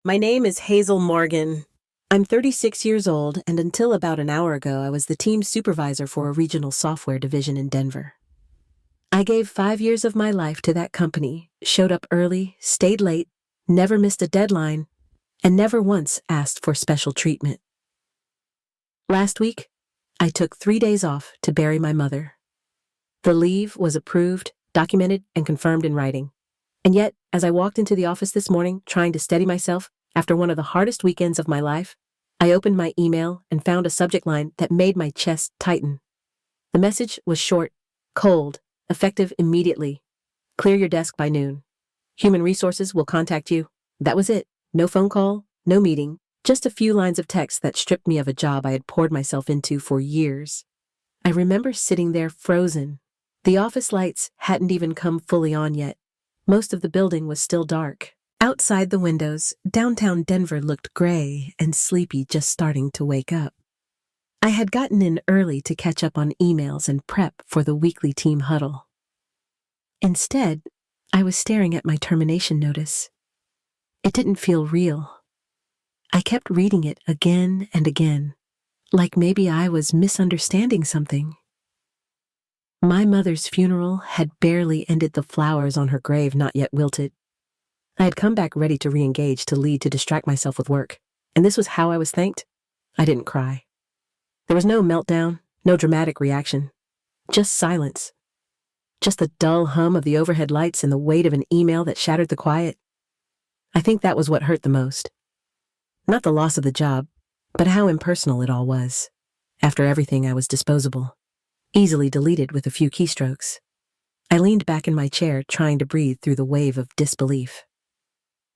My name is Hazel Morgan. I'm 36 years old, and until about an hour ago, I was the team supervisor for a regional software division in Denver. I gave 5 years of my life to that company, showed up early, stayed late, never missed a deadline, and never once asked for special treatment. Last week, I took 3 days off to bury my mother. The leave was approved, documented, and confirmed in writing. And yet, as I walked into the office this morning, trying to steady myself after one of the hardest weekends of my life, I opened my email and found a subject line that made my chest tighten. The message was short, cold, effective immediately. Clear your desk by noon. Human Resources will contact you. That was it. No phone call, no meeting, just a few lines of text that stripped me of a job I had poured myself into for years. I remember sitting there frozen. The office lights hadn't even come fully on yet. Most of the building was still dark. Outside the windows, downtown Denver looked gray and sleepy, just starting to wake up. I had gotten in early to catch up on emails and prep for the weekly team huddle. Instead, I was staring at my termination notice. It didn't feel real. I kept reading it again and again, like maybe I was misunderstanding something. My mother's funeral had barely ended, the flowers on her grave not yet wilted. I had come back ready to re-engage, to lead, to distract myself with work. And this was how I was thanked? I didn't cry. There was no meltdown, no dramatic reaction. Just silence. Just the dull hum of the overhead lights and the weight of an email that shattered the quiet. I think that was what hurt the most. Not the loss of the job, but how impersonal it all was. After everything, I was disposable. Easily deleted with a few keystrokes. I leaned back in my chair, trying to breathe through the wave of disbelief.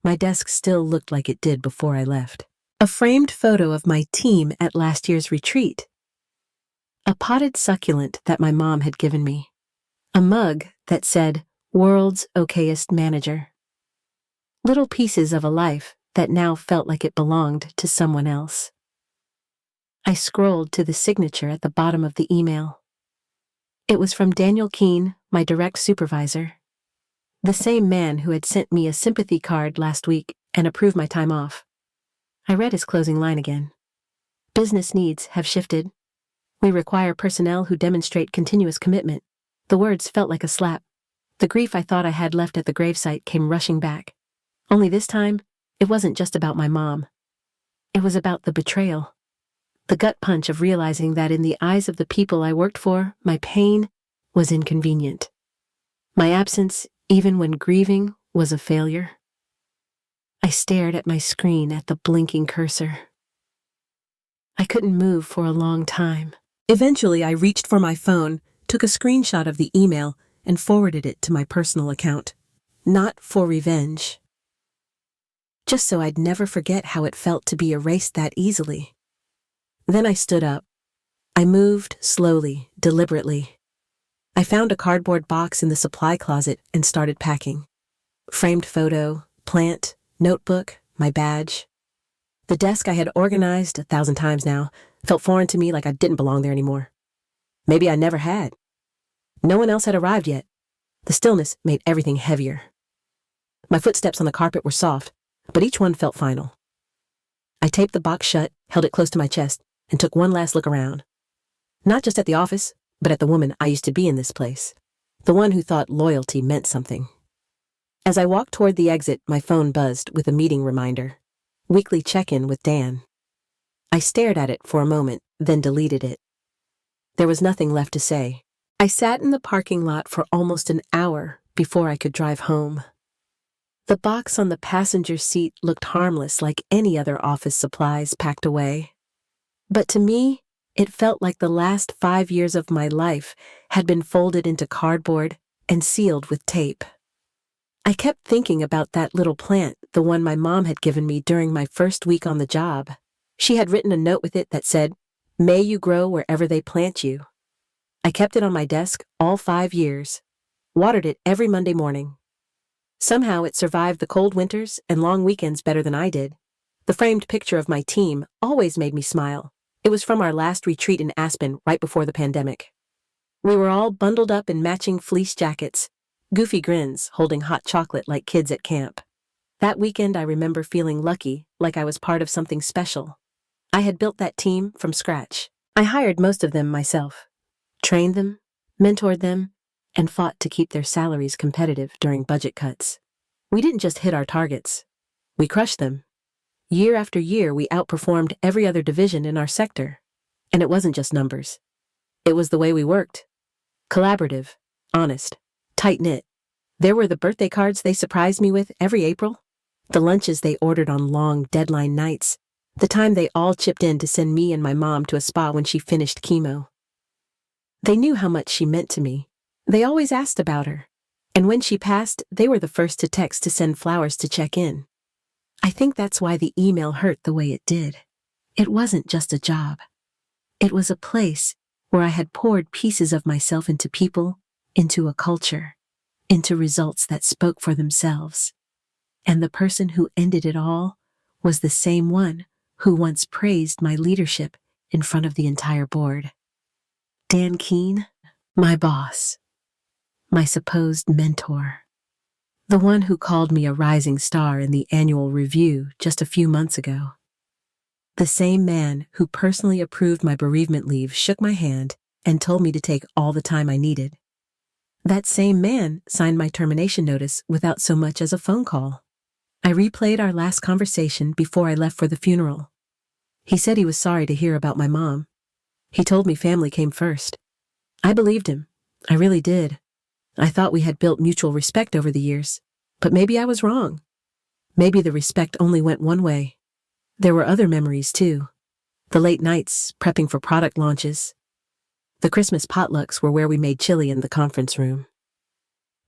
My desk still looked like it did before I left. A framed photo of my team at last year's retreat. A potted succulent that my mom had given me. A mug that said, "World's Okayest Manager." Little pieces of a life that now felt like it belonged to someone else. I scrolled to the signature at the bottom of the email. It was from Daniel Keene, my direct supervisor. The same man who had sent me a sympathy card last week and approved my time off. I read his closing line again. Business needs have shifted. We require personnel who demonstrate continuous commitment. The words felt like a slap. The grief I thought I had left at the gravesite came rushing back. Only this time, it wasn't just about my mom. It was about the betrayal. The gut punch of realizing that in the eyes of the people I worked for, my pain was inconvenient. My absence, even when grieving, was a failure. I stared at my screen, at the blinking cursor. I couldn't move for a long time. Eventually, I reached for my phone, took a screenshot of the email, and forwarded it to my personal account. Not for revenge. Just so I'd never forget how it felt to be erased that easily. Then I stood up. I moved slowly, deliberately. I found a cardboard box in the supply closet and started packing. Framed photo, plant, notebook, my badge. The desk I had organized 1,000 times now felt foreign to me, like I didn't belong there anymore. Maybe I never had. No one else had arrived yet. The stillness made everything heavier. My footsteps on the carpet were soft, but each one felt final. I taped the box shut, held it close to my chest, and took one last look around. Not just at the office, but at the woman I used to be in this place. The one who thought loyalty meant something. As I walked toward the exit, my phone buzzed with a meeting reminder. Weekly check-in with Dan. I stared at it for a moment, then deleted it. There was nothing left to say. I sat in the parking lot for almost an hour before I could drive home. The box on the passenger seat looked harmless, like any other office supplies packed away. But to me, it felt like the last 5 years of my life had been folded into cardboard and sealed with tape. I kept thinking about that little plant, the one my mom had given me during my first week on the job. She had written a note with it that said, "May you grow wherever they plant you." I kept it on my desk all 5 years, watered it every Monday morning. Somehow it survived the cold winters and long weekends better than I did. The framed picture of my team always made me smile. It was from our last retreat in Aspen right before the pandemic. We were all bundled up in matching fleece jackets, goofy grins, holding hot chocolate like kids at camp. That weekend, I remember feeling lucky, like I was part of something special. I had built that team from scratch. I hired most of them myself, trained them, mentored them, and fought to keep their salaries competitive during budget cuts. We didn't just hit our targets. We crushed them. Year after year, we outperformed every other division in our sector. And it wasn't just numbers. It was the way we worked. Collaborative, honest, tight-knit. There were the birthday cards they surprised me with every April, the lunches they ordered on long deadline nights, the time they all chipped in to send me and my mom to a spa when she finished chemo. They knew how much she meant to me. They always asked about her. And when she passed, they were the first to text to send flowers to check in. I think that's why the email hurt the way it did. It wasn't just a job. It was a place where I had poured pieces of myself into people, into a culture, into results that spoke for themselves. And the person who ended it all was the same one who once praised my leadership in front of the entire board. Dan Keene, my boss, my supposed mentor, the one who called me a rising star in the annual review just a few months ago. The same man who personally approved my bereavement leave shook my hand and told me to take all the time I needed. That same man signed my termination notice without so much as a phone call. I replayed our last conversation before I left for the funeral. He said he was sorry to hear about my mom. He told me family came first. I believed him. I really did. I thought we had built mutual respect over the years, but maybe I was wrong. Maybe the respect only went one way. There were other memories too. The late nights prepping for product launches. The Christmas potlucks were where we made chili in the conference room.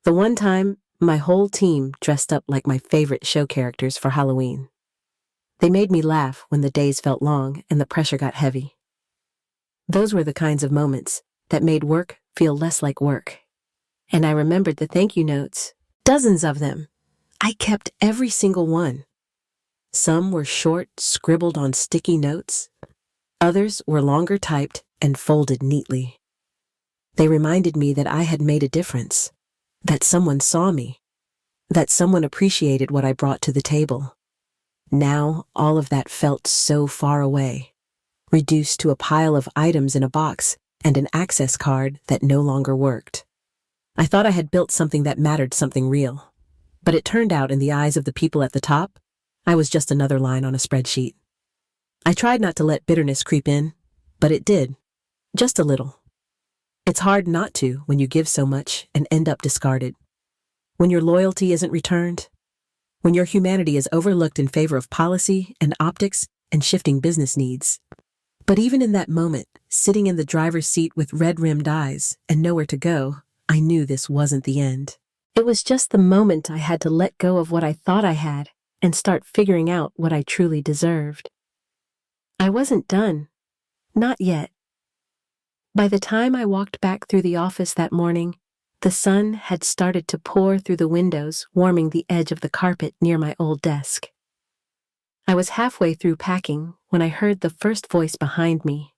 The one time, my whole team dressed up like my favorite show characters for Halloween. They made me laugh when the days felt long and the pressure got heavy. Those were the kinds of moments that made work feel less like work. And I remembered the thank you notes, dozens of them. I kept every single one. Some were short, scribbled on sticky notes. Others were longer typed and folded neatly. They reminded me that I had made a difference, that someone saw me, that someone appreciated what I brought to the table. Now, all of that felt so far away, reduced to a pile of items in a box and an access card that no longer worked. I thought I had built something that mattered, something real. But it turned out, in the eyes of the people at the top, I was just another line on a spreadsheet. I tried not to let bitterness creep in, but it did. Just a little. It's hard not to when you give so much and end up discarded. When your loyalty isn't returned. When your humanity is overlooked in favor of policy and optics and shifting business needs. But even in that moment, sitting in the driver's seat with red-rimmed eyes and nowhere to go, I knew this wasn't the end. It was just the moment I had to let go of what I thought I had and start figuring out what I truly deserved. I wasn't done. Not yet. By the time I walked back through the office that morning, the sun had started to pour through the windows, warming the edge of the carpet near my old desk. I was halfway through packing when I heard the first voice behind me.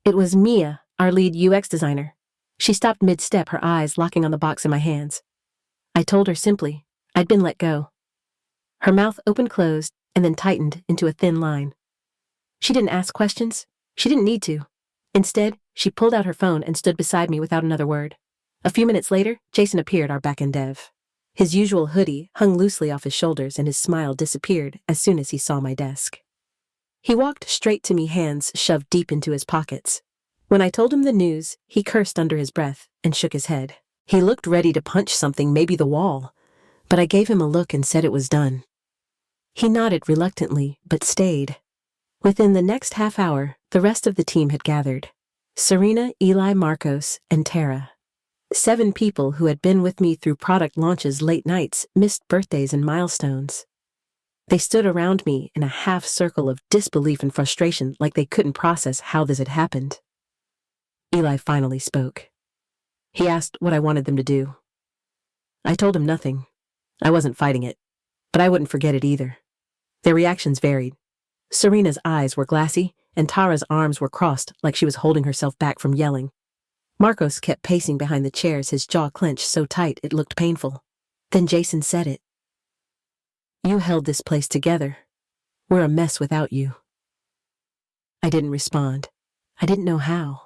It was Mia, our lead UX designer. She stopped mid-step, her eyes locking on the box in my hands. I told her simply, I'd been let go. Her mouth opened closed and then tightened into a thin line. She didn't ask questions. She didn't need to. Instead, she pulled out her phone and stood beside me without another word. A few minutes later, Jason appeared, our back-end dev. His usual hoodie hung loosely off his shoulders and his smile disappeared as soon as he saw my desk. He walked straight to me, hands shoved deep into his pockets. When I told him the news, he cursed under his breath and shook his head. He looked ready to punch something, maybe the wall, but I gave him a look and said it was done. He nodded reluctantly, but stayed. Within the next half hour, the rest of the team had gathered. Serena, Eli, Marcos, and Tara. 7 people who had been with me through product launches, late nights, missed birthdays, and milestones. They stood around me in a half circle of disbelief and frustration, like they couldn't process how this had happened. Eli finally spoke. He asked what I wanted them to do. I told him nothing. I wasn't fighting it, but I wouldn't forget it either. Their reactions varied. Serena's eyes were glassy, and Tara's arms were crossed like she was holding herself back from yelling. Marcos kept pacing behind the chairs, his jaw clenched so tight it looked painful. Then Jason said it. You held this place together. We're a mess without you. I didn't respond. I didn't know how.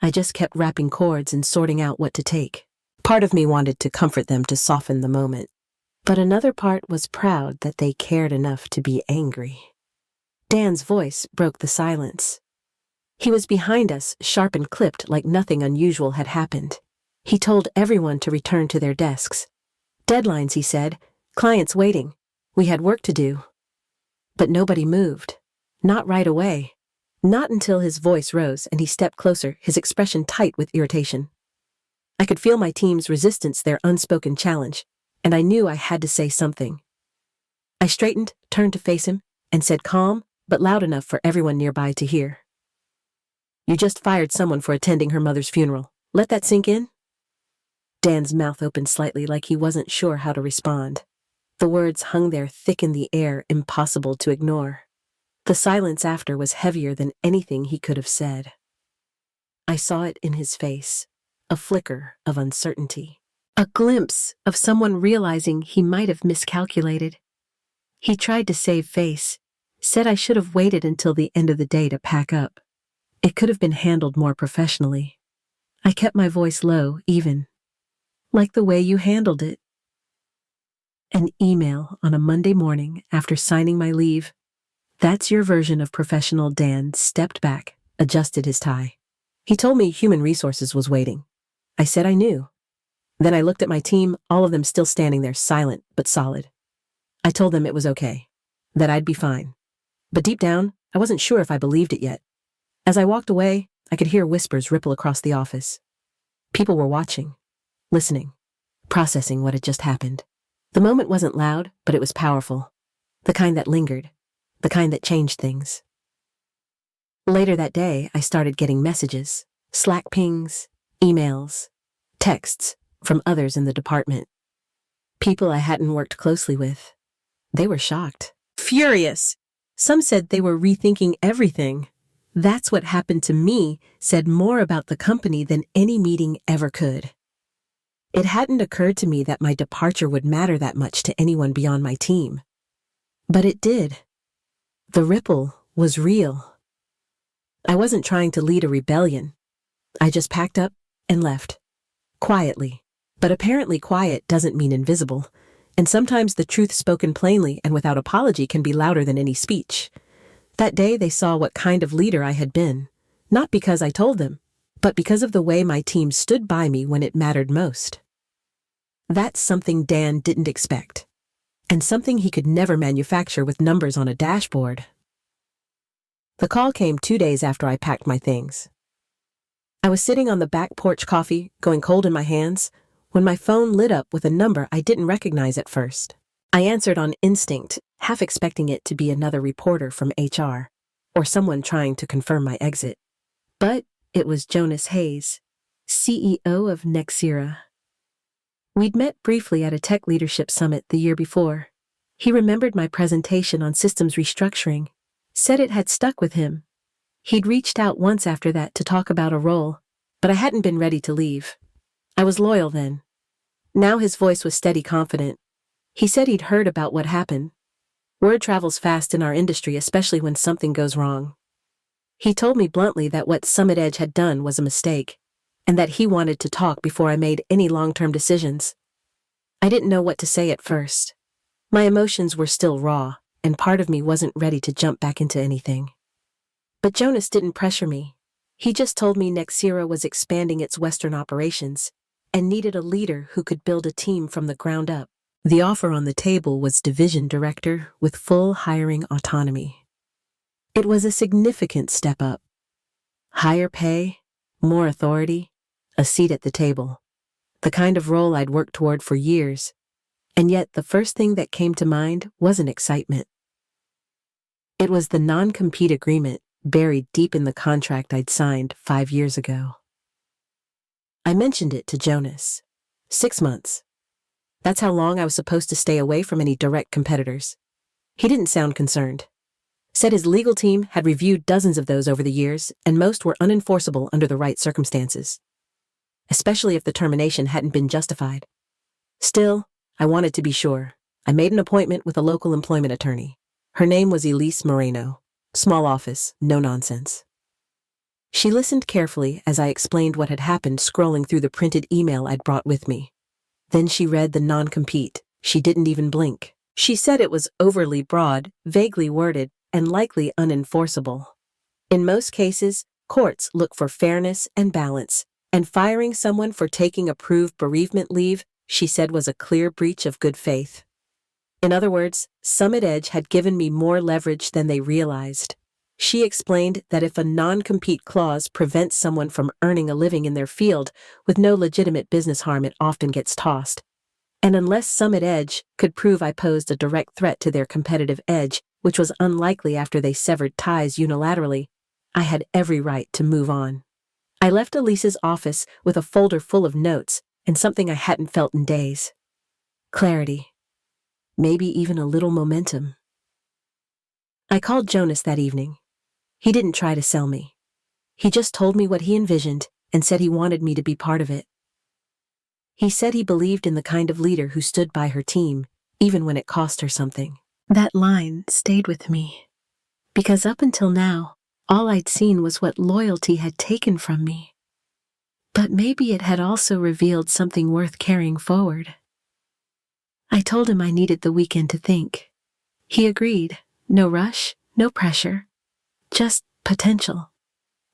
I just kept wrapping cords and sorting out what to take. Part of me wanted to comfort them to soften the moment, but another part was proud that they cared enough to be angry. Dan's voice broke the silence. He was behind us, sharp and clipped like nothing unusual had happened. He told everyone to return to their desks. Deadlines, he said. Clients waiting. We had work to do. But nobody moved. Not right away. Not until his voice rose and he stepped closer, his expression tight with irritation. I could feel my team's resistance, their unspoken challenge, and I knew I had to say something. I straightened, turned to face him, and said calm, but loud enough for everyone nearby to hear. You just fired someone for attending her mother's funeral. Let that sink in? Dan's mouth opened slightly like he wasn't sure how to respond. The words hung there thick in the air, impossible to ignore. The silence after was heavier than anything he could have said. I saw it in his face, a flicker of uncertainty, a glimpse of someone realizing he might have miscalculated. He tried to save face, said I should have waited until the end of the day to pack up. It could have been handled more professionally. I kept my voice low, even. Like the way you handled it. An email on a Monday morning after signing my leave. That's your version of professional. Dan stepped back, adjusted his tie. He told me human resources was waiting. I said I knew. Then I looked at my team, all of them still standing there, silent but solid. I told them it was okay, that I'd be fine. But deep down, I wasn't sure if I believed it yet. As I walked away, I could hear whispers ripple across the office. People were watching, listening, processing what had just happened. The moment wasn't loud, but it was powerful. The kind that lingered. The kind that changed things. Later that day, I started getting messages, Slack pings, emails, texts from others in the department. People I hadn't worked closely with. They were shocked, furious. Some said they were rethinking everything. That's what happened to me said more about the company than any meeting ever could. It hadn't occurred to me that my departure would matter that much to anyone beyond my team. But it did. The ripple was real. I wasn't trying to lead a rebellion. I just packed up and left. Quietly. But apparently quiet doesn't mean invisible. And sometimes the truth spoken plainly and without apology can be louder than any speech. That day they saw what kind of leader I had been. Not because I told them, but because of the way my team stood by me when it mattered most. That's something Dan didn't expect. And something he could never manufacture with numbers on a dashboard. The call came 2 days after I packed my things. I was sitting on the back porch, coffee going cold in my hands, when my phone lit up with a number I didn't recognize at first. I answered on instinct, half expecting it to be another reporter from HR, or someone trying to confirm my exit. But it was Jonas Hayes, CEO of Nexira. We'd met briefly at a tech leadership summit the year before. He remembered my presentation on systems restructuring, said it had stuck with him. He'd reached out once after that to talk about a role, but I hadn't been ready to leave. I was loyal then. Now his voice was steady, confident. He said he'd heard about what happened. Word travels fast in our industry, especially when something goes wrong. He told me bluntly that what Summit Edge had done was a mistake, and that he wanted to talk before I made any long-term decisions. I didn't know what to say at first. My emotions were still raw, and part of me wasn't ready to jump back into anything. But Jonas didn't pressure me. He just told me Nexira was expanding its Western operations and needed a leader who could build a team from the ground up. The offer on the table was division director with full hiring autonomy. It was a significant step up. Higher pay, more authority, a seat at the table. The kind of role I'd worked toward for years. And yet the first thing that came to mind wasn't excitement. It was the non-compete agreement buried deep in the contract I'd signed 5 years ago. I mentioned it to Jonas. 6 months. That's how long I was supposed to stay away from any direct competitors. He didn't sound concerned. Said his legal team had reviewed dozens of those over the years, and most were unenforceable under the right circumstances. Especially if the termination hadn't been justified. Still, I wanted to be sure. I made an appointment with a local employment attorney. Her name was Elise Moreno. Small office, no nonsense. She listened carefully as I explained what had happened, scrolling through the printed email I'd brought with me. Then she read the non-compete. She didn't even blink. She said it was overly broad, vaguely worded, and likely unenforceable. In most cases, courts look for fairness and balance, and firing someone for taking approved bereavement leave, she said, was a clear breach of good faith. In other words, Summit Edge had given me more leverage than they realized. She explained that if a non-compete clause prevents someone from earning a living in their field with no legitimate business harm, it often gets tossed. And unless Summit Edge could prove I posed a direct threat to their competitive edge, which was unlikely after they severed ties unilaterally, I had every right to move on. I left Elise's office with a folder full of notes and something I hadn't felt in days. Clarity. Maybe even a little momentum. I called Jonas that evening. He didn't try to sell me. He just told me what he envisioned and said he wanted me to be part of it. He said he believed in the kind of leader who stood by her team, even when it cost her something. That line stayed with me, because up until now, all I'd seen was what loyalty had taken from me. But maybe it had also revealed something worth carrying forward. I told him I needed the weekend to think. He agreed. No rush, no pressure, just potential.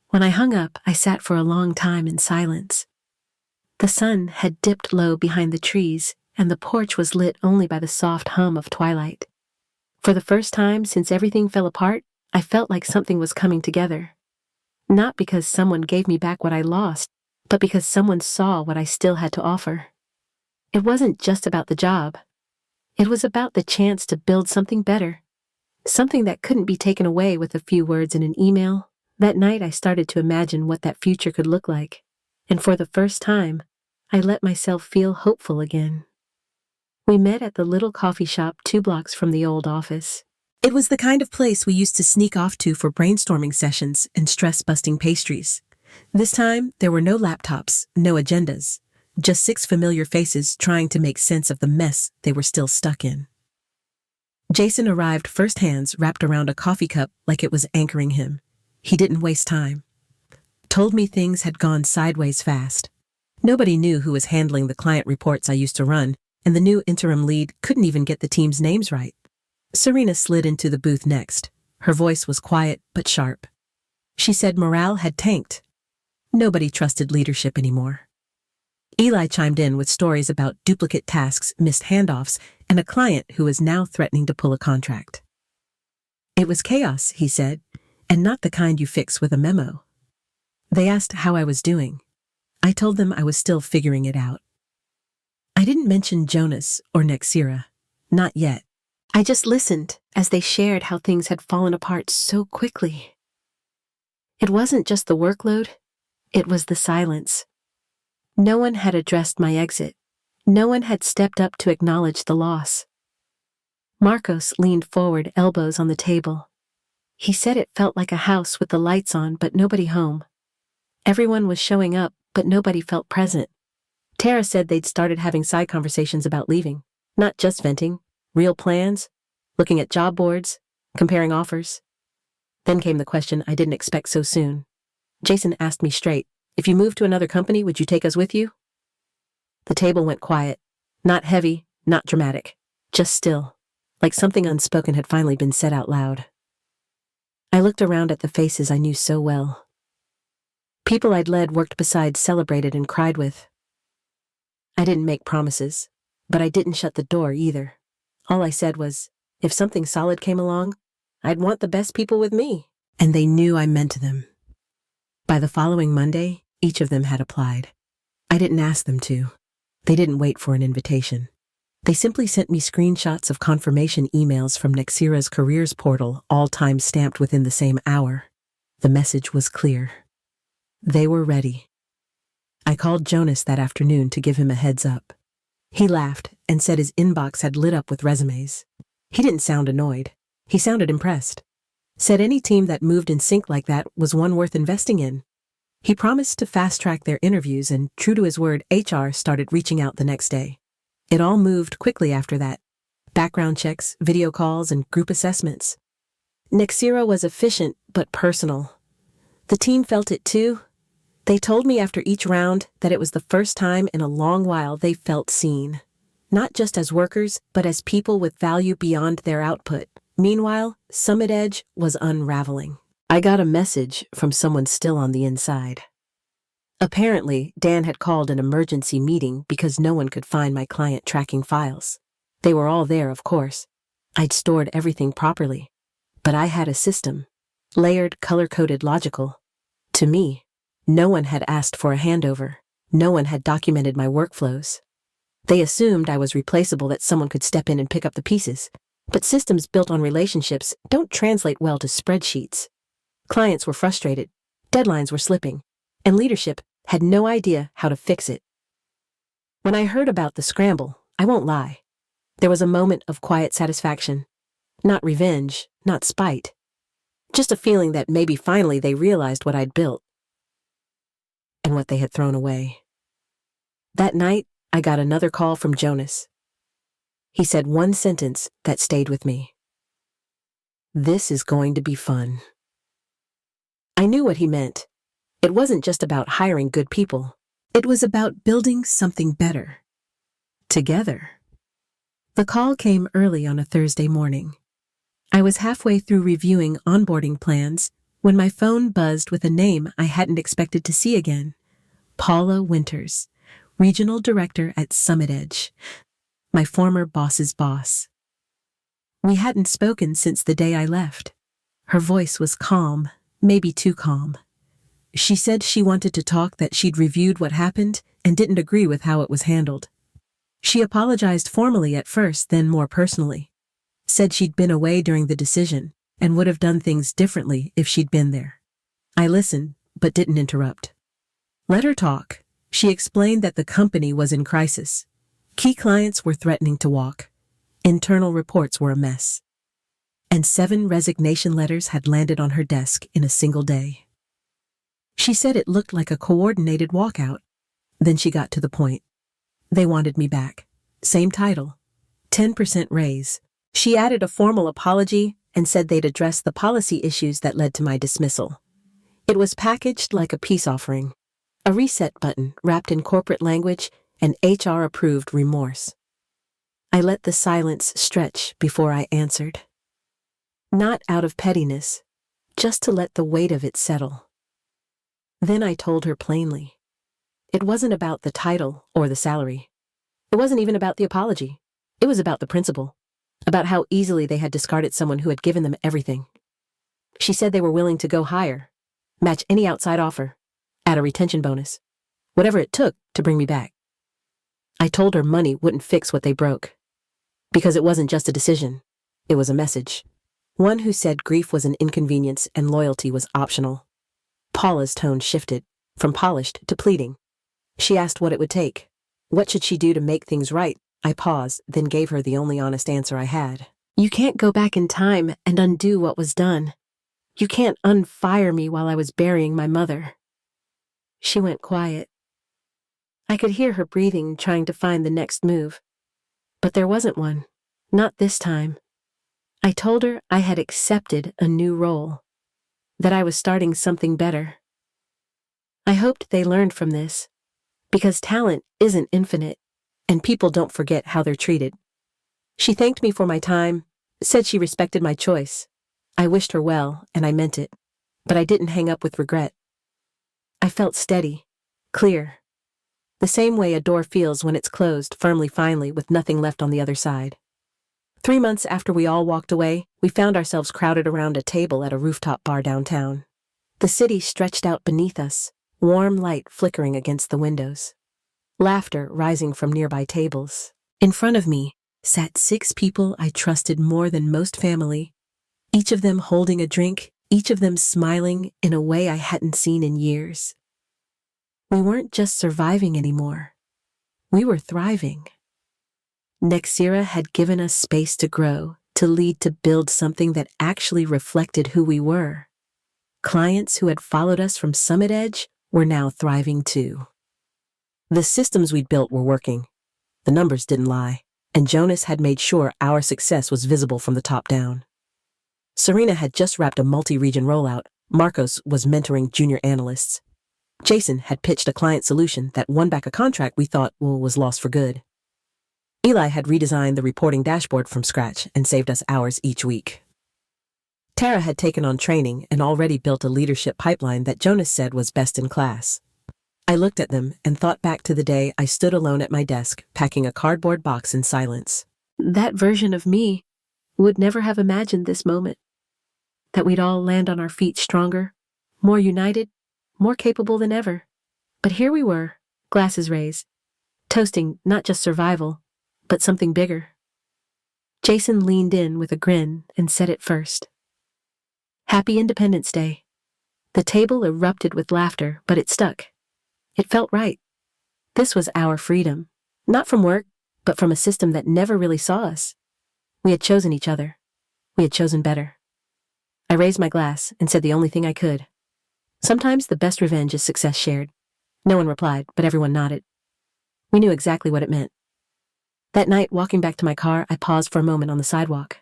When I hung up, I sat for a long time in silence. The sun had dipped low behind the trees, and the porch was lit only by the soft hum of twilight. For the first time since everything fell apart, I felt like something was coming together. Not because someone gave me back what I lost, but because someone saw what I still had to offer. It wasn't just about the job. It was about the chance to build something better. Something that couldn't be taken away with a few words in an email. That night I started to imagine what that future could look like. And for the first time, I let myself feel hopeful again. We met at the little coffee shop 2 blocks from the old office. It was the kind of place we used to sneak off to for brainstorming sessions and stress-busting pastries. This time, there were no laptops, no agendas, just 6 familiar faces trying to make sense of the mess they were still stuck in. Jason arrived first, hands wrapped around a coffee cup like it was anchoring him. He didn't waste time. Told me things had gone sideways fast. Nobody knew who was handling the client reports I used to run, and the new interim lead couldn't even get the team's names right. Serena slid into the booth next. Her voice was quiet but sharp. She said morale had tanked. Nobody trusted leadership anymore. Eli chimed in with stories about duplicate tasks, missed handoffs, and a client who was now threatening to pull a contract. It was chaos, he said, and not the kind you fix with a memo. They asked how I was doing. I told them I was still figuring it out. I didn't mention Jonas or Nexira. Not yet. I just listened as they shared how things had fallen apart so quickly. It wasn't just the workload, it was the silence. No one had addressed my exit. No one had stepped up to acknowledge the loss. Marcos leaned forward, elbows on the table. He said it felt like a house with the lights on but nobody home. Everyone was showing up, but nobody felt present. Tara said they'd started having side conversations about leaving. Not just venting, real plans, looking at job boards, comparing offers. Then came the question I didn't expect so soon. Jason asked me straight, "If you moved to another company, would you take us with you?" The table went quiet. Not heavy, not dramatic. Just still, like something unspoken had finally been said out loud. I looked around at the faces I knew so well. People I'd led, worked beside, celebrated, and cried with. I didn't make promises, but I didn't shut the door either. All I said was, if something solid came along, I'd want the best people with me. And they knew I meant them. By the following Monday, each of them had applied. I didn't ask them to. They didn't wait for an invitation. They simply sent me screenshots of confirmation emails from Nexira's careers portal, all time-stamped within the same hour. The message was clear. They were ready. I called Jonas that afternoon to give him a heads up. He laughed and said his inbox had lit up with resumes. He didn't sound annoyed. He sounded impressed. Said any team that moved in sync like that was one worth investing in. He promised to fast-track their interviews, and true to his word, HR started reaching out the next day. It all moved quickly after that. background checks, video calls, and group assessments. Nexira was efficient but personal. The team felt it too. They told me after each round that it was the first time in a long while they felt seen. Not just as workers, but as people with value beyond their output. Meanwhile, Summit Edge was unraveling. I got a message from someone still on the inside. Apparently, Dan had called an emergency meeting because no one could find my client tracking files. They were all there, of course. I'd stored everything properly. But I had a system. Layered, color-coded, logical. To me, no one had asked for a handover. No one had documented my workflows. They assumed I was replaceable, that someone could step in and pick up the pieces. But systems built on relationships don't translate well to spreadsheets. Clients were frustrated, deadlines were slipping, and leadership had no idea how to fix it. When I heard about the scramble, I won't lie, there was a moment of quiet satisfaction. Not revenge, not spite. Just a feeling that maybe finally they realized what I'd built and what they had thrown away. That night, I got another call from Jonas. He said one sentence that stayed with me. "This is going to be fun." I knew what he meant. It wasn't just about hiring good people. It was about building something better. Together. The call came early on a Thursday morning. I was halfway through reviewing onboarding plans when my phone buzzed with a name I hadn't expected to see again. Paula Winters, Regional Director at Summit Edge, my former boss's boss. We hadn't spoken since the day I left. Her voice was calm, maybe too calm. She said she wanted to talk, that she'd reviewed what happened and didn't agree with how it was handled. She apologized formally at first, then more personally. Said she'd been away during the decision and would have done things differently if she'd been there. I listened, but didn't interrupt. Let her talk. She explained that the company was in crisis. Key clients were threatening to walk. Internal reports were a mess. And 7 resignation letters had landed on her desk in a single day. She said it looked like a coordinated walkout. Then she got to the point. They wanted me back. Same title. 10% raise. She added a formal apology and said they'd address the policy issues that led to my dismissal. It was packaged like a peace offering. A reset button wrapped in corporate language and HR-approved remorse. I let the silence stretch before I answered. Not out of pettiness, just to let the weight of it settle. Then I told her plainly. It wasn't about the title or the salary. It wasn't even about the apology. It was about the principle. About how easily they had discarded someone who had given them everything. She said they were willing to go higher, match any outside offer, add a retention bonus, whatever it took to bring me back. I told her money wouldn't fix what they broke. Because it wasn't just a decision, it was a message. One who said grief was an inconvenience and loyalty was optional. Paula's tone shifted, from polished to pleading. She asked what it would take. What should she do to make things right? I paused, then gave her the only honest answer I had. You can't go back in time and undo what was done. You can't unfire me while I was burying my mother. She went quiet. I could hear her breathing, trying to find the next move. But there wasn't one. Not this time. I told her I had accepted a new role. That I was starting something better. I hoped they learned from this. Because talent isn't infinite. And people don't forget how they're treated. She thanked me for my time, said she respected my choice. I wished her well, and I meant it. But I didn't hang up with regret. I felt steady, clear. The same way a door feels when it's closed firmly, finally, with nothing left on the other side. 3 months after we all walked away, we found ourselves crowded around a table at a rooftop bar downtown. The city stretched out beneath us, warm light flickering against the windows. Laughter rising from nearby tables. In front of me sat 6 people I trusted more than most family, each of them holding a drink, each of them smiling in a way I hadn't seen in years. We weren't just surviving anymore. We were thriving. Nexira had given us space to grow, to lead, to build something that actually reflected who we were. Clients who had followed us from Summit Edge were now thriving too. The systems we'd built were working. The numbers didn't lie. and Jonas had made sure our success was visible from the top down. Serena had just wrapped a multi-region rollout. Marcos was mentoring junior analysts. Jason had pitched a client solution that won back a contract we thought was lost for good. Eli had redesigned the reporting dashboard from scratch and saved us hours each week. Tara had taken on training and already built a leadership pipeline that Jonas said was best in class. I looked at them and thought back to the day I stood alone at my desk, packing a cardboard box in silence. That version of me would never have imagined this moment. That we'd all land on our feet stronger, more united, more capable than ever. But here we were, glasses raised, toasting not just survival, but something bigger. Jason leaned in with a grin and said it first. Happy Independence Day. The table erupted with laughter, but it stuck. It felt right. This was our freedom, not from work, but from a system that never really saw us. We had chosen each other. We had chosen better. I raised my glass and said the only thing I could. Sometimes the best revenge is success shared. No one replied, but everyone nodded. We knew exactly what it meant. That night, walking back to my car, I paused for a moment on the sidewalk.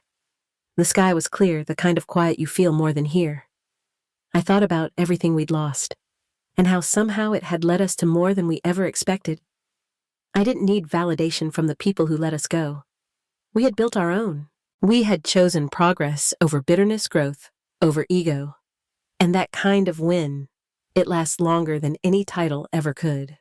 The sky was clear, the kind of quiet you feel more than hear. I thought about everything we'd lost, and how somehow it had led us to more than we ever expected. I didn't need validation from the people who let us go. We had built our own. We had chosen progress over bitterness, growth over ego. And that kind of win, it lasts longer than any title ever could.